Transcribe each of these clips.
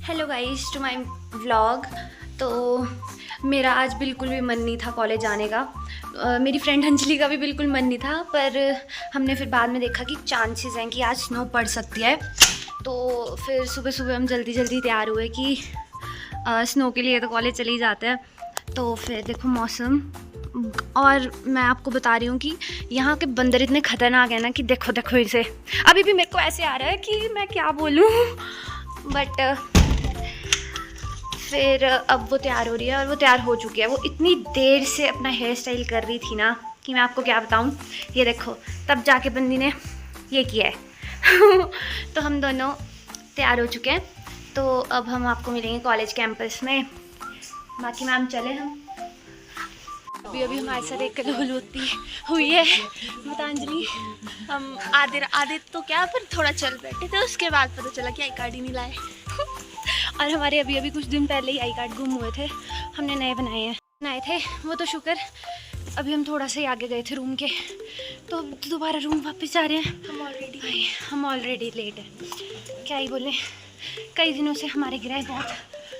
Hello guys to my vlog. तो मेरा आज बिल्कुल भी मन नहीं था कॉलेज जाने का। मेरी फ्रेंड अंजलि का भी बिल्कुल मन नहीं था, पर हमने फिर बाद में देखा कि चांसेस हैं कि आज स्नो पड़ सकती है। तो फिर सुबह सुबह हम जल्दी जल्दी तैयार हुए कि स्नो के लिए तो कॉलेज चले ही जाते हैं। तो फिर देखो मौसम, और मैं आपको बता रही हूँ कि यहाँ के बंदर इतने ख़तरनाक हैं ना कि देखो देखो इसे। अभी भी मेरे को ऐसे आ रहा है कि मैं क्या बोलूँ, बट फिर अब वो तैयार हो रही है और वो तैयार हो चुकी है। वो इतनी देर से अपना हेयर स्टाइल कर रही थी ना कि मैं आपको क्या बताऊँ। ये देखो तब जाके बंदी ने ये किया है तो हम दोनों तैयार हो चुके हैं। तो अब हम आपको मिलेंगे कॉलेज कैंपस में। बाकी मैम चले हम अभी हमारे साथ एक कदोल होती हुई है गीतांजलि। हम आधे तो क्या पर थोड़ा चल बैठे थे, उसके बाद पता चला कि आई कार्ड ही नहीं लाए और हमारे अभी कुछ दिन पहले ही आई कार्ड गुम हुए थे, हमने नए बनाए थे। वो तो शुक्र अभी हम थोड़ा सा ही आगे गए थे रूम के, तो दोबारा रूम वापस जा रहे हैं। हम ऑलरेडी लेट हैं। क्या ही बोले, कई दिनों से हमारे ग्रह बहुत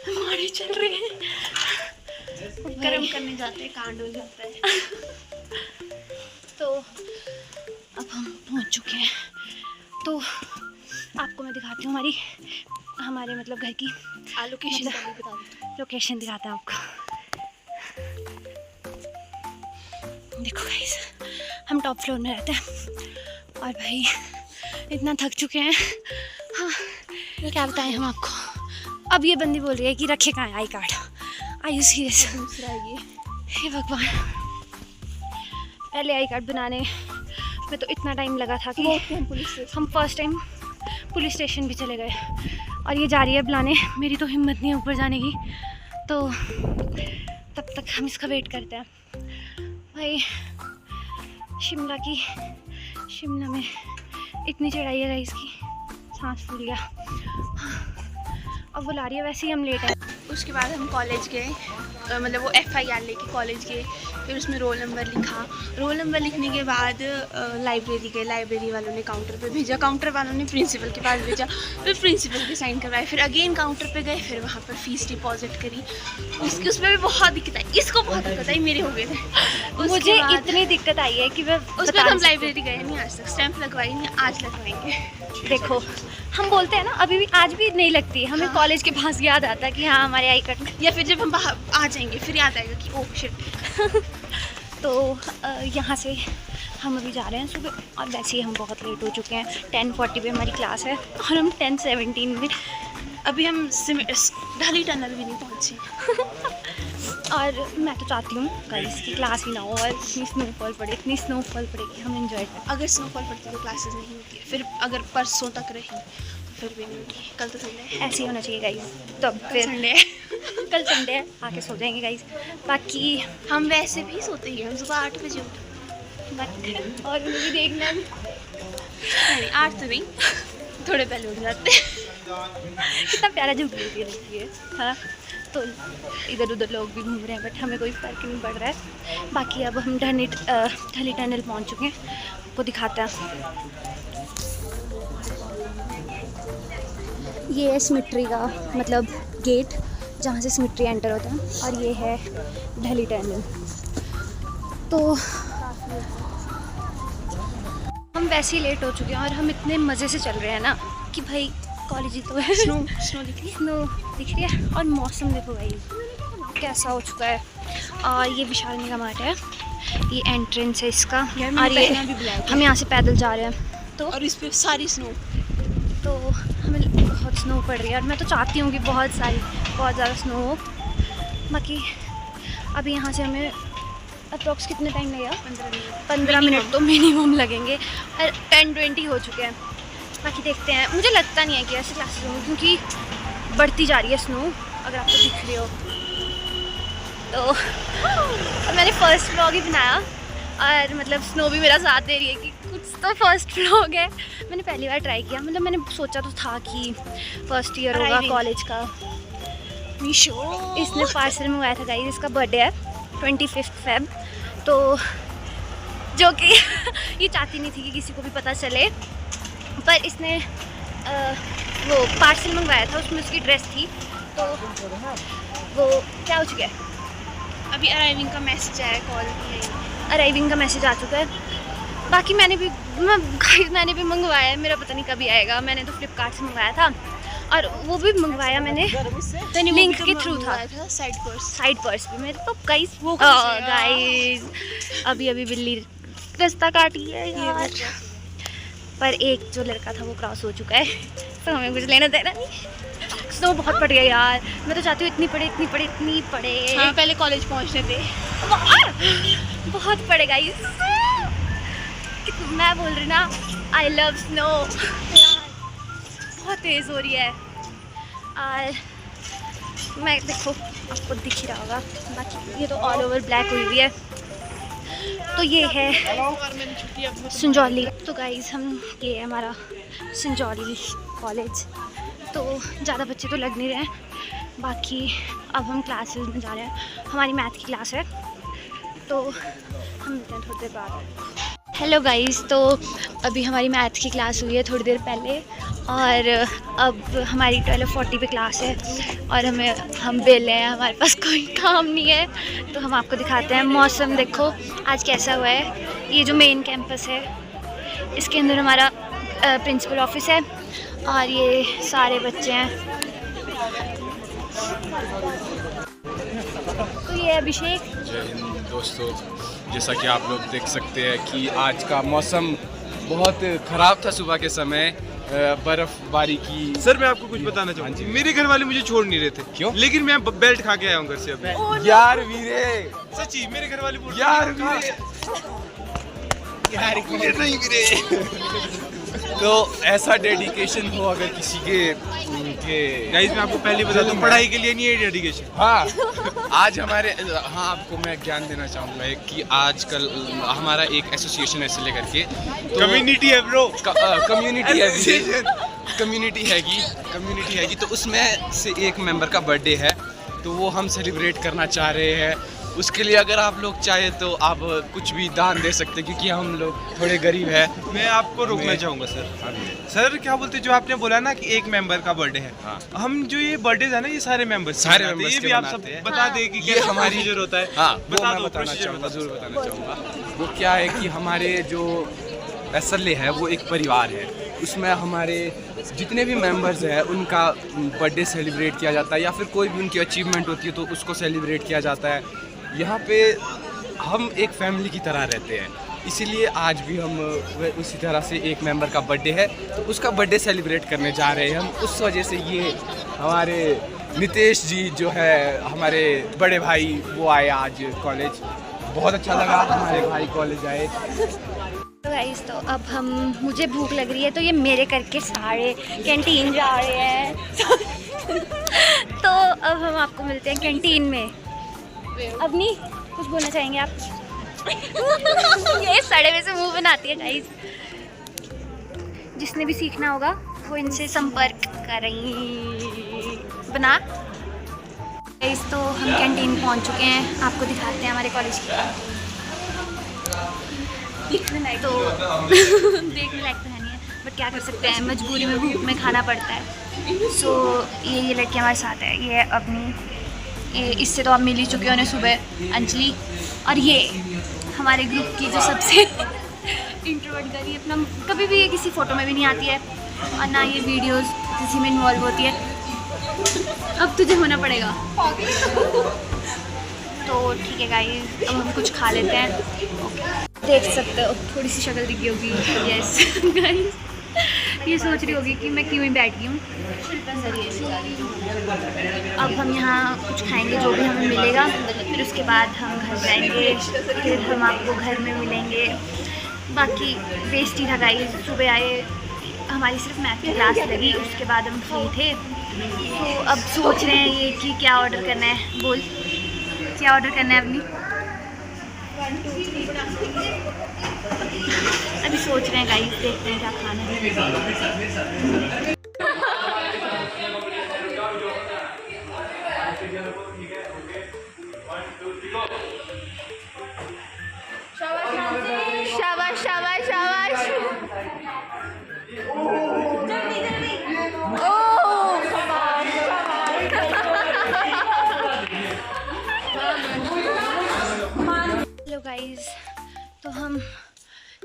हमारे चल रहे हैं। कर्म करने जाते हैं, कांड हो जाता है तो अब हम पहुंच चुके हैं। तो आपको मैं दिखाती हूँ हमारे मतलब घर की लोकेशन दिखाता हूँ आपको। देखो गाइस, हम टॉप फ्लोर में रहते हैं और भाई इतना थक चुके हैं। हाँ क्या बताएं हम आपको। अब ये बंदी बोल रही है कि रखे कहाँ है I card. Are you serious? हे भगवान, पहले आई कार्ड बनाने में तो इतना टाइम लगा था कि हम फर्स्ट टाइम पुलिस स्टेशन भी चले गए, और ये जा रही है बुलाने। मेरी तो हिम्मत नहीं है ऊपर जाने की, तो तब तक हम इसका वेट करते हैं। भाई शिमला में इतनी चढ़ाई है गाइस की सांस फूल गया। अब वो ला रही है, वैसे ही हम लेट हैं। उसके बाद हम कॉलेज गए, मतलब वो FIR लेके कॉलेज गए। फिर उसमें रोल नंबर लिखा। रोल नंबर लिखने के बाद लाइब्रेरी गए। लाइब्रेरी वालों ने काउंटर पे भेजा, काउंटर वालों ने प्रिंसिपल के पास भेजा, फिर प्रिंसिपल के साइन करवाए। फिर अगेन काउंटर पे गए, फिर वहाँ पर फीस डिपॉजिट करी। उसमें भी बहुत दिक्कत आई, इसको बहुत दिक्कत आई, मेरे हो गए थे। मुझे इतनी दिक्कत आई है कि मैं उसमें हम लाइब्रेरी गए नहीं आज तक, स्टैंप लगवाई नहीं, आज लगवाएंगे। देखो हम बोलते हैं ना, अभी भी आज भी नहीं लगती हमें। हाँ। कॉलेज के पास याद आता है कि हाँ हमारे आई कार्ड, या फिर जब हम बाहर आ जाएंगे फिर याद आएगा कि ओह शिट तो यहाँ से हम अभी जा रहे हैं सुबह, और वैसे ही हम बहुत लेट हो चुके हैं। 10:40 पे हमारी क्लास है और हम 10:17 में अभी हम ढाली टनल भी नहीं पहुँचे और मैं तो चाहती हूँ गाइस की क्लास ही ना हो और इतनी स्नोफॉल पड़े कि हम एंजॉय करें। अगर स्नोफॉल पड़ती तो क्लासेस नहीं होती है, फिर अगर परसों तक रही तो फिर भी नहीं होगी। कल तो संडे है, ऐसे ही होना चाहिए गाइस। तो फिर संडे कल संडे है, आके सो जाएंगे गाइस। बाकी हम वैसे भी सोते ही, हम सुबह 8 बजे उठे और मुझे देखना भी नहीं, 8 तो नहीं, थोड़े पहले उठ जाते हैं। कितना प्यारा झूठ लेती है हाँ। तो इधर उधर लोग भी घूम रहे हैं, बट हमें कोई फ़र्क नहीं पड़ रहा है। बाकी अब हम ढली टनल पहुंच चुके हैं, आपको दिखाते हैं। ये है सिमेट्री का मतलब गेट, जहाँ से सिमेट्री एंटर होता है, और ये है ढली टनल। तो हम वैसे ही लेट हो चुके हैं और हम इतने मज़े से चल रहे हैं ना कि भाई कॉलेज ही तो है। स्नो दिख रही है और मौसम देखो भाई कैसा हो चुका है। और ये विशाल मेगा मार्ट है, ये एंट्रेंस है इसका, और ये हम यहाँ से पैदल जा रहे हैं। तो और इस पे सारी स्नो, तो हमें बहुत स्नो पड़ रही है, और मैं तो चाहती हूँ कि बहुत ज़्यादा स्नो हो। बाकी अभी यहाँ से हमें अप्रॉक्स कितने टाइम लगेगा? 15 मिनट तो मिनिमम लगेंगे, और 10:20 हो चुके हैं। बाकी देखते हैं, मुझे लगता नहीं है कि ऐसे क्लासेस होंगी क्योंकि बढ़ती जा रही है स्नो, अगर आपको दिख रही हो तो। मैंने फर्स्ट व्लॉग ही बनाया, और मतलब स्नो भी मेरा साथ दे रही है कि कुछ तो फर्स्ट व्लॉग है। मैंने पहली बार ट्राई किया, मतलब मैंने सोचा तो था कि फर्स्ट ईयर होगा कॉलेज का। मीशो इसने पार्सल मंगवाया था गाइस, इसका बर्थडे है 25 फेब, तो जो कि ये चाहती नहीं थी कि किसी को भी पता चले, पर इसने वो पार्सल मंगवाया था, उसमें उसकी ड्रेस थी, तो वो क्या हो चुका है, अभी अराइविंग का मैसेज आया, कॉल नहीं आई। अराइविंग का मैसेज आ चुका है। बाकी मैंने भी मंगवाया है, मेरा पता नहीं कभी आएगा। मैंने तो फ्लिपकार्ट से मंगवाया था, और वो भी मंगवाया मैंने लिंक के थ्रू था। साइड पर्स भी मेरे तो गाइस, वो गाइस अभी बिल्ली रास्ता काटी है यार। पर एक जो लड़का था वो क्रॉस हो चुका है, तो हमें कुछ लेना देना नहीं। स्नो बहुत पड़ गया यार, मैं तो चाहती हूँ इतनी पड़े। हाँ, पहले कॉलेज पहुँचने थे। बहुत पड़े गाइस, मैं बोल रही ना, आई लव स्नो। बहुत तेज़ हो रही है और मैं, देखो आपको दिख ही रहा होगा, बाकी ये तो ऑल ओवर ब्लैक हुई हुई है। तो ये है संजौली। तो गाइस हम, ये है हमारा संजौली कॉलेज। तो ज़्यादा बच्चे तो लग नहीं रहे हैं, बाकी अब हम क्लासेस में जा रहे हैं। हमारी मैथ की क्लास है, तो हम मिलते हैं थोड़ी देर बाद। हेलो गाइस, तो अभी हमारी मैथ की क्लास हुई है थोड़ी देर पहले, और अब हमारी 12:40 पे क्लास है, और हम बेले हैं, हमारे पास कोई काम नहीं है। तो हम आपको दिखाते हैं मौसम। देखो आज कैसा हुआ है। ये जो मेन कैंपस है, इसके अंदर हमारा प्रिंसिपल ऑफिस है, और ये सारे बच्चे हैं। तो ये अभिषेक। जय हिंद दोस्तों, जैसा कि आप लोग देख सकते हैं कि आज का मौसम बहुत ख़राब था। सुबह के समय बर्फबारी की। सर मैं आपको कुछ बताना चाहूँगा, मेरे घर वाले मुझे छोड़ नहीं रहे थे। क्यों? लेकिन मैं बेल्ट खा के आया हूँ घर से अभी। यार वीरे, सच्ची मेरे घर वाले बोल यार वीरे, यार नहीं वीरे। तो ऐसा डेडिकेशन हो अगर किसी के गाइस, मैं आपको पहले बता दूं, पढ़ाई के लिए नहीं है डेडिकेशन। हाँ, आज हमारे, हाँ आपको मैं ज्ञान देना चाहूँगा कि आजकल हमारा एक एसोसिएशन है इसे लेकर के, तो कम्युनिटी है ब्रो, कम्युनिटी हैगी, तो उसमें से एक मेंबर का बर्थडे है, तो वो हम सेलिब्रेट करना चाह रहे हैं। उसके लिए अगर आप लोग चाहे तो आप कुछ भी दान दे सकते हैं, क्योंकि हम लोग थोड़े गरीब हैं। मैं आपको रोकना चाहूँगा सर क्या बोलते, जो आपने बोला ना कि एक मेंबर का बर्थडे है, हाँ। हम जो ये बर्थडे है ना, ये सारे मेंबर्स ये भी आप सब बता दें कि ये हमारी प्रोसीजर होता है। हाँ, बता दो, बताना प्रोसीजर चाहूँगा, जरूर बताना चाहूँगा। वो क्या है कि हमारे जो एसएलए है वो एक परिवार है, उसमें हमारे जितने भी मेंबर्स हैं उनका बर्थडे सेलिब्रेट किया जाता है, या फिर कोई भी उनकी अचीवमेंट होती है तो उसको सेलिब्रेट किया जाता है। यहाँ पे हम एक फैमिली की तरह रहते हैं, इसीलिए आज भी हम उसी तरह से एक मेंबर का बर्थडे है तो उसका बर्थडे सेलिब्रेट करने जा रहे हैं हम। उस वजह से ये हमारे नितेश जी जो है हमारे बड़े भाई, वो आए आज कॉलेज। बहुत अच्छा लगा हमारे भाई कॉलेज आए। तो गाइस, तो अब मुझे भूख लग रही है, तो ये मेरे करके सारे कैंटीन जा रहे हैं। तो अब हम आपको मिलते हैं कैंटीन में। अब नहीं कुछ बोलना चाहेंगे आप? ये सड़े में से मुंह बनाती है गाइस। जिसने भी सीखना होगा वो इनसे संपर्क करें बना। गाइस, तो हम कैंटीन पहुंच चुके हैं, आपको दिखाते हैं हमारे कॉलेज की। देखने लायक तो देखने लायक तो है नहीं है, बट क्या कर सकते हैं, मजबूरी में भूख में खाना पड़ता है। सो ये लड़की हमारे साथ है, ये है अपनी, इससे तो आप मिल ही चुके हो सुबह, अंजलि। और ये हमारे ग्रुप की जो सबसे इंट्रोवर्ट गर्ल, ये अपना कभी भी ये किसी फ़ोटो में भी नहीं आती है, और ना ये वीडियोस किसी में इन्वॉल्व होती है। अब तुझे होना पड़ेगा। तो ठीक है गाइस, अब हम कुछ खा लेते हैं। देख सकते हो थोड़ी सी शक्ल दिखी होगी। यस गाइस, ये सोच रही होगी कि मैं क्यों ही बैठ गई हूँ। अब हम यहाँ कुछ खाएंगे जो भी हमें मिलेगा, फिर उसके बाद हम घर जाएंगे, फिर हम आपको घर में मिलेंगे। बाकी वेस्ट ही था गाइस, सुबह आए, हमारी सिर्फ मैथ की क्लास लगी, उसके बाद हम फ्री थे। तो अब सोच रहे हैं ये कि क्या ऑर्डर करना है। बोल, क्या ऑर्डर करना है अपनी? अभी सोच रहे हैं गाइस, देखते हैं क्या खाना है। शाबाश शाबाश शाबाश। ओ गाइस, तो हम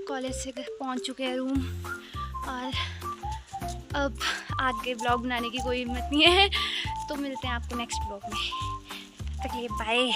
कॉलेज से पहुंच चुके हैं रूम और अब आगे ब्लॉग बनाने की कोई हिम्मत नहीं है। तो मिलते हैं आपको नेक्स्ट ब्लॉग में, तब तक के लिए बाय।